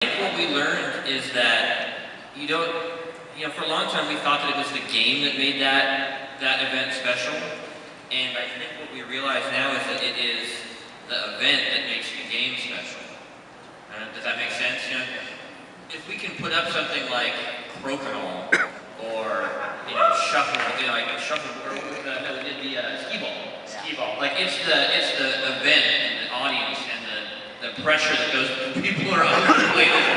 think what we learned is that you don't, for a long time we thought that it was the game that made that event special, and I think what we realize now is that it is the event that makes the game special. Does that make sense? If we can put up something like Crokinole or Shuffle, like Shuffleboard, no, the Skee Ball. Skee Ball. Like it's the event and the audience and the pressure that those people are under to play this,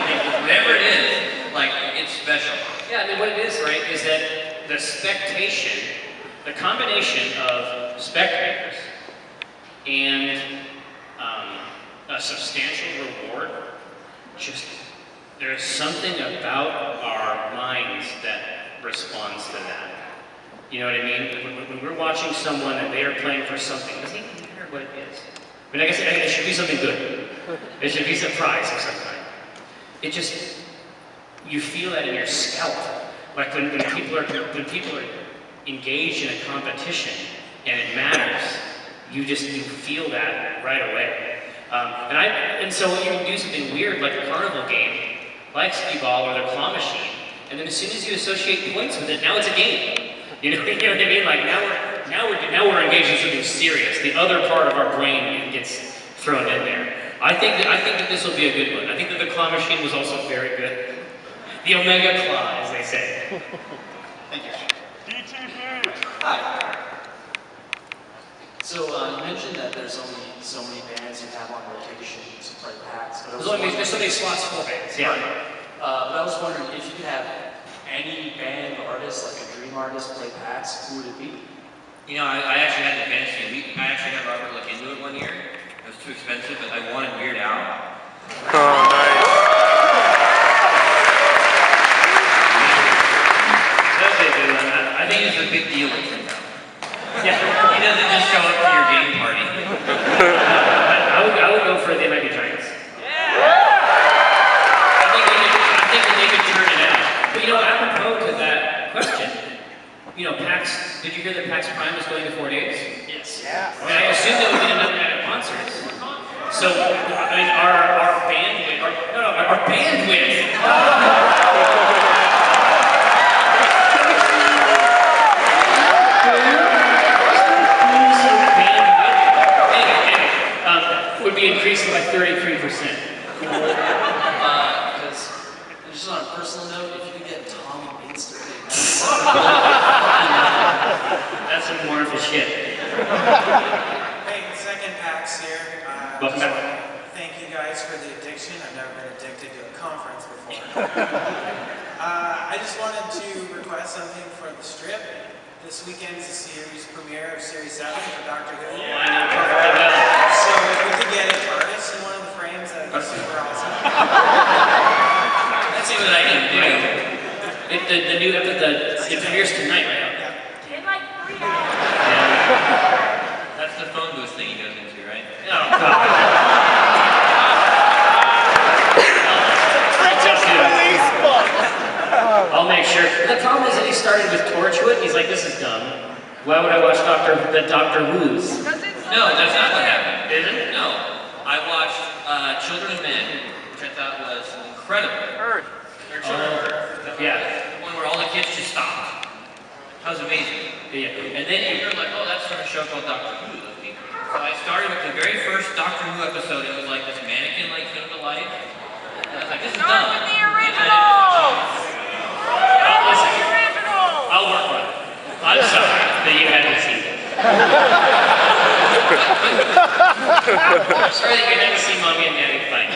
whatever it is, like it's special. Yeah, I mean what it is, right, is that the spectation, the combination of spectators and a substantial reward, just there's something about our minds that responds to that. You know what I mean? When we're watching someone and they are playing for something, it doesn't even matter what it is. I mean, I guess it should be something good. It should be some prize of some kind. It just, you feel that in your scalp. Like when people are engaged in a competition and it matters, you feel that right away. And so you can do something weird like a carnival game, like Skee Ball or the claw machine, and then as soon as you associate points with it, now it's a game. You know what I mean? Like now we're engaged in something serious. The other part of our brain gets thrown in there. I think that this will be a good one. I think that the claw machine was also very good. The Omega Claw, as they say. Thank you. Hi. So you mentioned that there's only so many bands you have on rotation to play PAX. There's so many slots for bands. Yeah. But I was wondering if you could have any band artist, like a dream artist, play PAX, who would it be? I actually had the fantasy. I actually had Robert look into it one year. It was too expensive, but I wanted Weird Al. Oh, nice. I think it's a big deal with him now. Yeah. He doesn't just show up to your game party. I would go for the Omega Giants. I think that they could turn it out. But apropos to that question, PAX, did you hear that PAX Prime is going to 4 days? Yes. Yeah. I mean, I assume that we didn't have that at concerts. So, I mean, our bandwidth, our bandwidth. Would be increasing by 33%. Because, just on a personal note, if you could get Tommy Bates to play PAX. That's some wonderful shit. Hey, second PAX here. Welcome back. Thank you guys for the addiction. I've never been addicted to a conference before. I just wanted to request something for the strip. This weekend's the series premiere of Series 7 for Doctor Who. Yeah, I know perfectly well. So if we could get a TARDIS in one of the frames, that would be super awesome. Let's see what I can do. The new episode, it premieres tonight, right? Yeah. In like 3 hours. Yeah. That's the phone booth thing he goes into, right? Oh, God. I'll make sure. The problem is that he started with Torchwood. He's like, this is dumb. Why would I watch Doctor Who's? No, that's not what happened. Isn't it? No. I watched Children of Men, which I thought was incredible. Or Children of Earth. Yeah. The one where all the kids just stopped. That was amazing. Yeah. And then you're like, oh, that's from a show called Doctor Who. So I started with the very first Doctor Who episode. It was like this mannequin came to life. And I was like, this is dumb. Start with the originals! Listen, I'll work on it. I'm sorry that you had to see it. I'm sorry that you had to see Mommy and Daddy fight.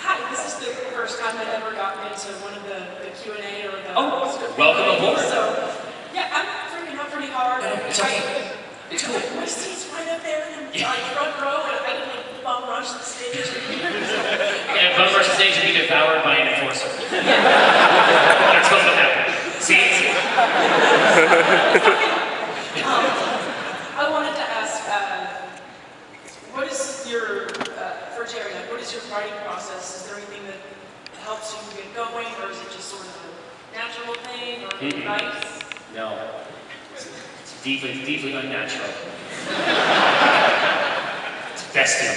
Hi, this is the first time I've ever gotten into one of the Q&A or the... Oh, welcome aboard. So, yeah, I'm freaking out pretty hard. It's okay. It's cool. My seat's right up there, and I'm front row, and I didn't bum rush the stage. Yeah, bum rush the stage and be devoured by an enforcer. That's what will happen. See? I wanted to ask, what is your, for Jerry, what is your writing process? Is there anything that helps you get going, or is it just sort of a natural thing, or advice? No. It's deeply unnatural. It's bestial.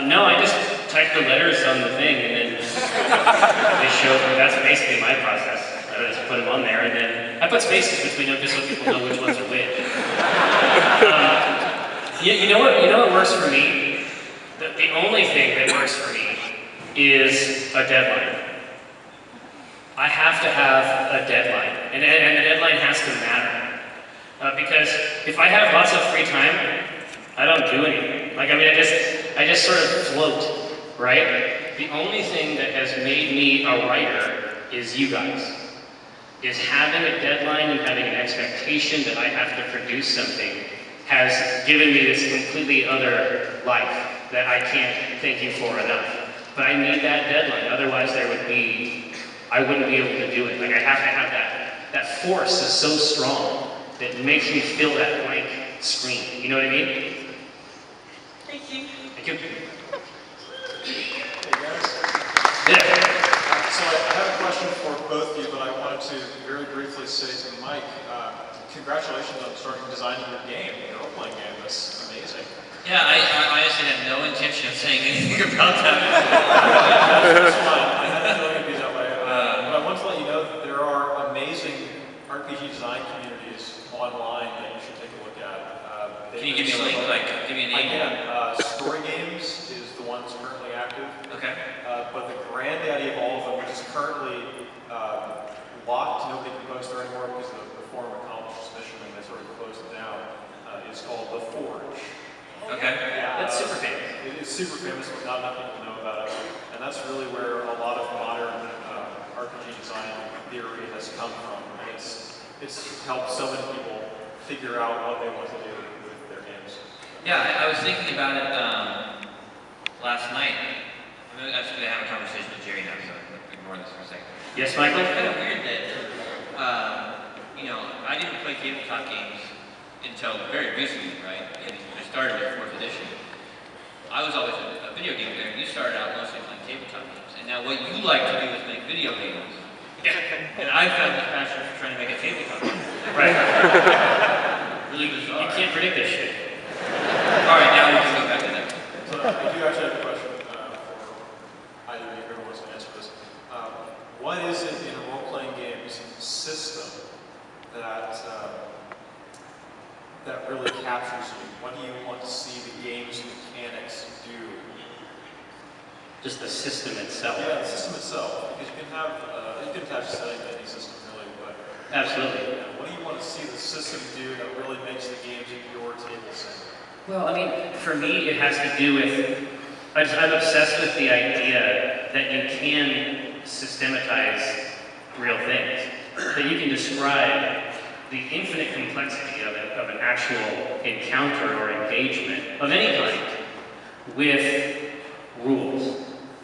No, I just type the letters on the thing and then they show up. That's basically my process. I just put them on there and then I put spaces between them just so people know which ones are which. You know what works for me? The only thing that works for me is a deadline. I have to have a deadline, and the deadline has to matter. Because if I have lots of free time, I don't do anything. Like, I mean, I just sort of float, right? The only thing that has made me a writer is you guys. Is having a deadline and having an expectation that I have to produce something has given me this completely other life that I can't thank you for enough. But I need that deadline, otherwise I wouldn't be able to do it. Like, I have to have that force is so strong that it makes me feel that blank screen. You know what I mean? Thank you. Thank you. Hey guys. Yeah. So I have a question for both of you, but I wanted to very briefly say to Mike, congratulations on starting designing your game, your role-playing game. That's amazing. Yeah, I honestly had no intention of saying anything about that. That's fine. I had a feeling it'd be that way. But I want to let you know that there are amazing RPG design communities online that you should take a look at. Can you give me a link? Like, give me a name? I can. Story Games is the one that's currently active. Okay. But the granddaddy of all of them, which is currently locked, nobody can post there anymore because the forum accomplished its mission and they sort of closed it down, is called The Forge. Okay. That's super famous. It is super famous, but not enough people know about it. And that's really where a lot of modern RPG design theory has come from. And it's helped so many people figure out what they want to do with their games. Yeah, I was thinking about it last night. I'm actually going to have a conversation with Jerry now, so ignore this for a second. Yes, Michael? It's kind of weird that, I didn't play tabletop games until very recently, right? And I started with 4th edition. I was always a video game player, and you started out mostly playing tabletop games. And now what you like to do is make video games. And I found this passion for trying to make a tabletop game. Right. Really bizarre. You can't predict this shit. All right, now we can go back to that. So I do actually have a question for either of you, whoever wants to answer this. What is it in a role-playing games system that really captures you? What do you want to see the game's mechanics do? Just the system itself. Yeah, the system itself, because you can attach settings to any system really, but Absolutely. what do you want to see the system do that really makes the games at your table sing? Well, I mean, for me, it has to do with, I'm obsessed with the idea that you can systematize real things, that you can describe the infinite complexity of an actual encounter or engagement of any kind with rules,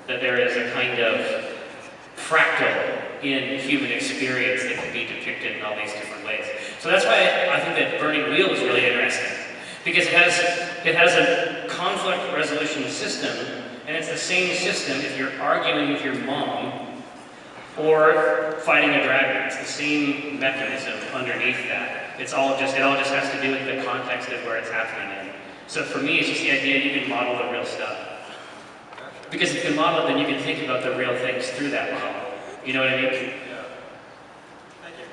that there is a kind of fractal in human experience that can be depicted in all these different ways. So that's why I think that Burning Wheel is really interesting, because it has a conflict resolution system, and it's the same system if you're arguing with your mom or fighting a dragon. It's the same mechanism underneath that. It all just has to do with the context of where it's happening in. So for me, it's just the idea you can model the real stuff. Because if you can model it, then you can think about the real things through that model. You know what I mean? Yeah. Thank you.